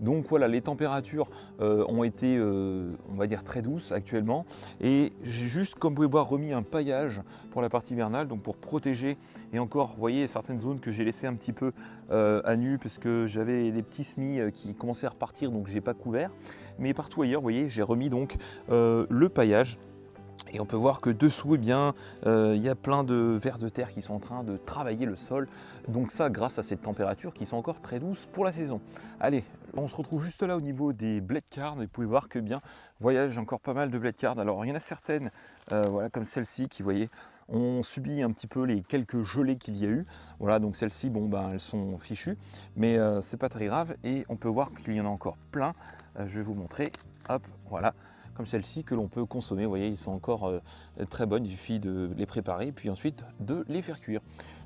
Donc voilà, les températures ont été, on va dire, très douces actuellement. Et j'ai juste, comme vous pouvez voir, remis un paillage pour la partie hivernale, donc pour protéger. Et encore, vous voyez, certaines zones que j'ai laissées un petit peu à nu parce que j'avais des petits semis qui commençaient à repartir, donc je n'ai pas couvert. Mais partout ailleurs, vous voyez, j'ai remis donc le paillage. Et on peut voir que dessous, eh bien, il y a plein de vers de terre qui sont en train de travailler le sol. Donc ça, grâce à ces températures qui sont encore très douces pour la saison. Allez, on se retrouve juste là au niveau des blade cards. Et vous pouvez voir que bien, voyage encore pas mal de blade cards. Alors il y en a certaines, voilà, comme celle-ci, qui, vous voyez, ont subi un petit peu les quelques gelées qu'il y a eu. Voilà, donc celles-ci, bon, ben, elles sont fichues, mais c'est pas très grave. Et on peut voir qu'il y en a encore plein. Je vais vous montrer. Hop, voilà. Comme celle-ci que l'on peut consommer. Vous voyez, ils sont encore très bonnes, il suffit de les préparer puis ensuite de les faire cuire.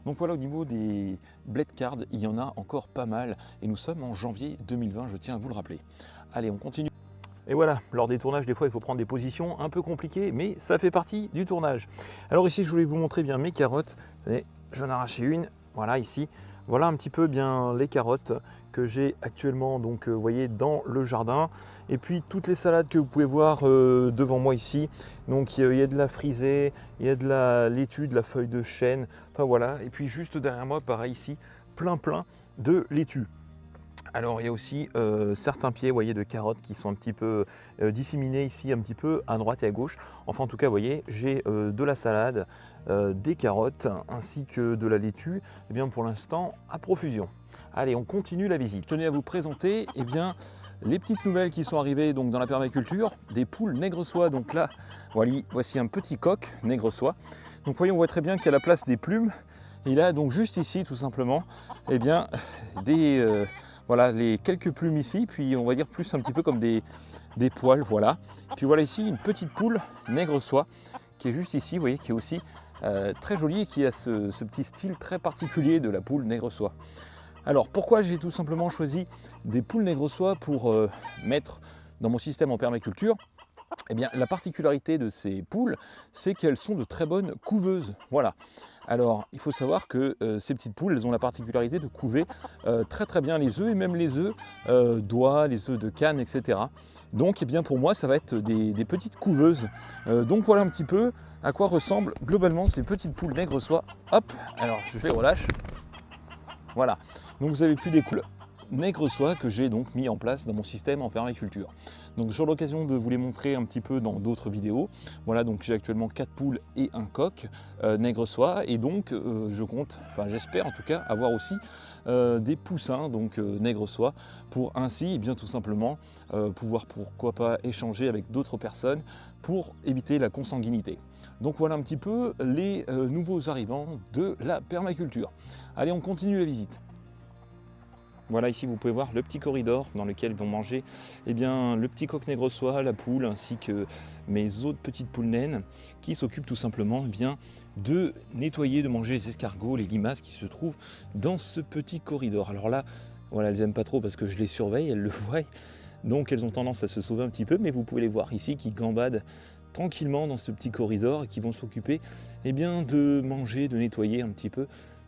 Donc voilà, au niveau des blade cards, il y en a encore pas mal et nous sommes en janvier 2020, je tiens à vous le rappeler. Allez, on continue. Et voilà, lors des tournages, des fois, il faut prendre des positions un peu compliquées, mais ça fait partie du tournage. Alors ici, je voulais vous montrer bien mes carottes. Vous savez, j'en ai arraché une, voilà ici. Voilà un petit peu bien les carottes que j'ai actuellement, donc vous voyez, dans le jardin. Et puis toutes les salades que vous pouvez voir devant moi ici. Donc il y a de la frisée, il y a de la laitue, de la feuille de chêne. Enfin voilà. Et puis juste derrière moi, pareil ici, plein de laitue. Alors il y a aussi certains pieds, vous voyez, de carottes qui sont un petit peu disséminés ici, un petit peu à droite et à gauche. Enfin en tout cas, vous voyez, j'ai de la salade, des carottes ainsi que de la laitue, et bien pour l'instant à profusion. Allez, on continue la visite. Je tenais à vous présenter bien, les petites nouvelles qui sont arrivées donc, dans la permaculture, des poules nègre soie. Donc là, voici un petit coq nègre soie. Donc voyez, on voit très bien qu'il y a la place des plumes. Et là, donc juste ici, tout simplement, bien, voilà, les quelques plumes ici, puis on va dire plus un petit peu comme des poils, voilà. Puis voilà ici une petite poule nègre soie qui est juste ici, vous voyez, qui est aussi très jolie et qui a ce petit style très particulier de la poule nègre soie. Alors pourquoi j'ai tout simplement choisi des poules nègre soie pour mettre dans mon système en permaculture? Eh bien, la particularité de ces poules, c'est qu'elles sont de très bonnes couveuses. Voilà. Alors, il faut savoir que ces petites poules, elles ont la particularité de couver très bien les œufs, et même les œufs d'oie, les œufs de canne, etc. Donc, eh bien, pour moi, ça va être des petites couveuses. Donc, voilà un petit peu à quoi ressemblent globalement ces petites poules nègre soie. Hop, alors je les relâche. Voilà. Donc, vous avez plus des poules nègre soie que j'ai donc mis en place dans mon système en permaculture. Donc j'aurai l'occasion de vous les montrer un petit peu dans d'autres vidéos. Voilà, donc j'ai actuellement 4 poules et un coq nègre soie, et donc je compte, enfin j'espère en tout cas, avoir aussi des poussins donc nègre soie, pour ainsi bien tout simplement pouvoir pourquoi pas échanger avec d'autres personnes pour éviter la consanguinité. Donc voilà un petit peu les nouveaux arrivants de la permaculture. Allez, on continue la visite. Voilà, ici vous pouvez voir le petit corridor dans lequel vont manger le petit coq nègre soie, la poule, ainsi que mes autres petites poules naines qui s'occupent tout simplement de nettoyer, de manger les escargots, les limaces qui se trouvent dans ce petit corridor. Alors là, voilà, elles n'aiment pas trop parce que je les surveille, elles le voient, donc elles ont tendance à se sauver un petit peu, mais vous pouvez les voir ici qui gambadent tranquillement dans ce petit corridor et qui vont s'occuper de manger, de nettoyer un petit peu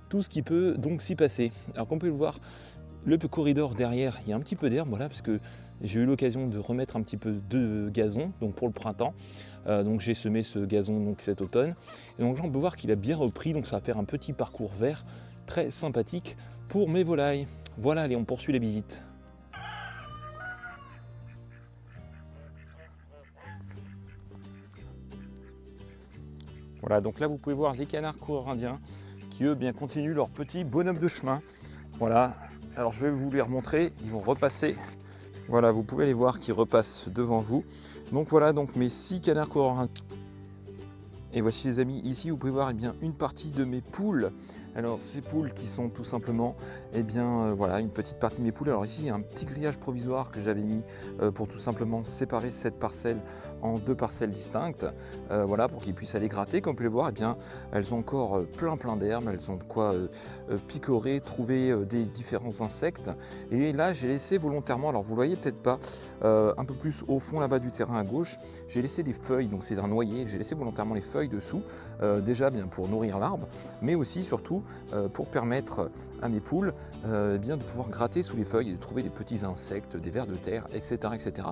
tout ce qui peut donc s'y passer. Alors comme vous pouvez le voir, le corridor derrière, il y a un petit peu d'herbe, voilà, parce que j'ai eu l'occasion de remettre un petit peu de gazon donc pour le printemps. Donc j'ai semé ce gazon donc cet automne. Et donc là on peut voir qu'il a bien repris, donc ça va faire un petit parcours vert très sympathique pour mes volailles. Voilà, allez, on poursuit la visite. Voilà, donc là vous pouvez voir les canards coureurs indiens qui eux bien continuent leur petit bonhomme de chemin. Voilà. Alors je vais vous les remontrer, ils vont repasser. Voilà, vous pouvez les voir qui repassent devant vous. Donc voilà, donc mes 6 canards coureurs indiens. Et voici les amis, ici vous pouvez voir une partie de mes poules. Alors ces poules qui sont tout simplement, voilà, une petite partie de mes poules. Alors ici il y a un petit grillage provisoire que j'avais mis pour tout simplement séparer cette parcelle en 2 parcelles distinctes. Voilà, pour qu'ils puissent aller gratter. Comme vous pouvez le voir, elles ont encore plein d'herbes, elles ont de quoi picorer, trouver des différents insectes. Et là j'ai laissé volontairement, alors vous le voyez peut-être pas, un peu plus au fond là-bas du terrain à gauche, j'ai laissé des feuilles, donc c'est un noyer, j'ai laissé volontairement les feuilles dessous, déjà bien pour nourrir l'arbre, mais aussi surtout pour permettre à mes poules eh bien, de pouvoir gratter sous les feuilles et de trouver des petits insectes, des vers de terre, etc., etc.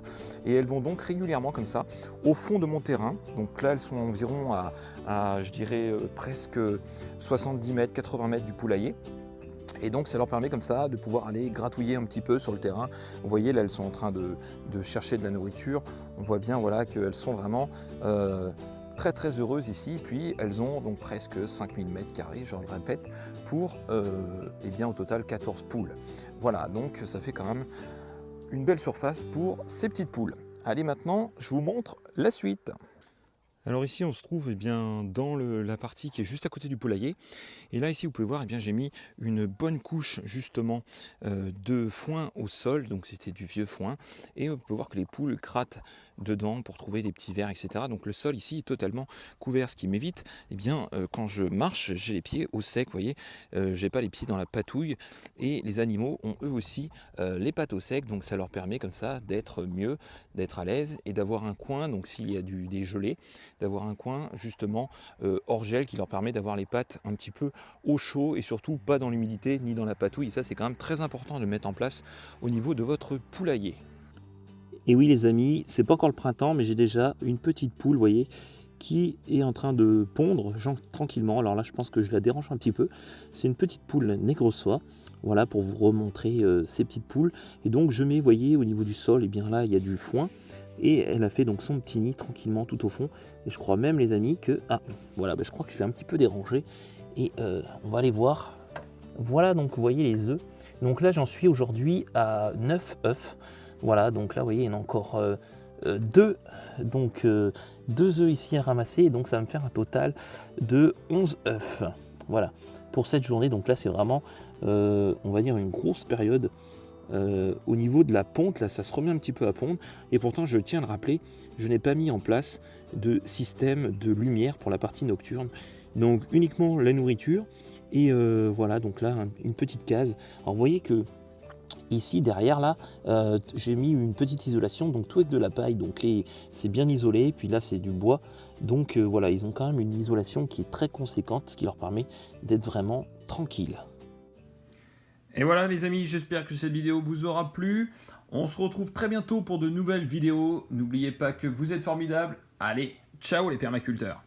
Et elles vont donc régulièrement comme ça au fond de mon terrain. Donc là, elles sont environ à je dirais presque 70 mètres, 80 mètres du poulailler. Et donc ça leur permet comme ça de pouvoir aller gratouiller un petit peu sur le terrain. Vous voyez là, elles sont en train de chercher de la nourriture. On voit bien voilà, qu'elles sont vraiment très très heureuses ici. Puis elles ont donc presque 5000 mètres carrés, je le répète, pour eh bien, au total 14 poules. Voilà, donc ça fait quand même une belle surface pour ces petites poules. Allez, maintenant je vous montre la suite. Alors ici on se trouve eh bien, dans la partie qui est juste à côté du poulailler. Et là ici vous pouvez voir, eh bien, j'ai mis une bonne couche justement de foin au sol, donc c'était du vieux foin. Et on peut voir que les poules grattent dedans pour trouver des petits vers, etc. Donc le sol ici est totalement couvert, ce qui m'évite eh bien, quand je marche, j'ai les pieds au sec, vous voyez, j'ai pas les pieds dans la patouille. Et les animaux ont eux aussi les pattes au sec, donc ça leur permet comme ça d'être mieux, d'être à l'aise et d'avoir un coin, donc s'il y a des gelées, d'avoir un coin justement hors gel qui leur permet d'avoir les pattes un petit peu au chaud et surtout pas dans l'humidité ni dans la patouille. Et ça c'est quand même très important de mettre en place au niveau de votre poulailler. Et oui les amis, c'est pas encore le printemps, mais j'ai déjà une petite poule, vous voyez, qui est en train de pondre tranquillement. Alors là, je pense que je la dérange un petit peu. C'est une petite poule négrossois. Voilà, pour vous remontrer ces petites poules. Et donc je mets, vous voyez, au niveau du sol, et bien là, il y a du foin. Et elle a fait donc son petit nid tranquillement tout au fond. Et je crois même les amis que... Ah, voilà, je crois que je l'ai un petit peu dérangé. Et on va aller voir. Voilà, donc vous voyez les œufs. Donc là, j'en suis aujourd'hui à 9 œufs. Voilà, donc là, vous voyez, il y en a encore 2. Donc 2 œufs ici à ramasser. Et donc ça va me faire un total de 11 œufs. Voilà, pour cette journée. Donc là, c'est vraiment, on va dire, une grosse période. Au niveau de la ponte, là ça se remet un petit peu à pondre, et pourtant je tiens à le rappeler, je n'ai pas mis en place de système de lumière pour la partie nocturne, donc uniquement la nourriture. Et voilà, donc là une petite case. Alors vous voyez que ici derrière là, j'ai mis une petite isolation, donc tout avec de la paille, donc c'est bien isolé, puis là c'est du bois, donc voilà, ils ont quand même une isolation qui est très conséquente, ce qui leur permet d'être vraiment tranquille. Et voilà les amis, j'espère que cette vidéo vous aura plu. On se retrouve très bientôt pour de nouvelles vidéos. N'oubliez pas que vous êtes formidables. Allez, ciao les permaculteurs.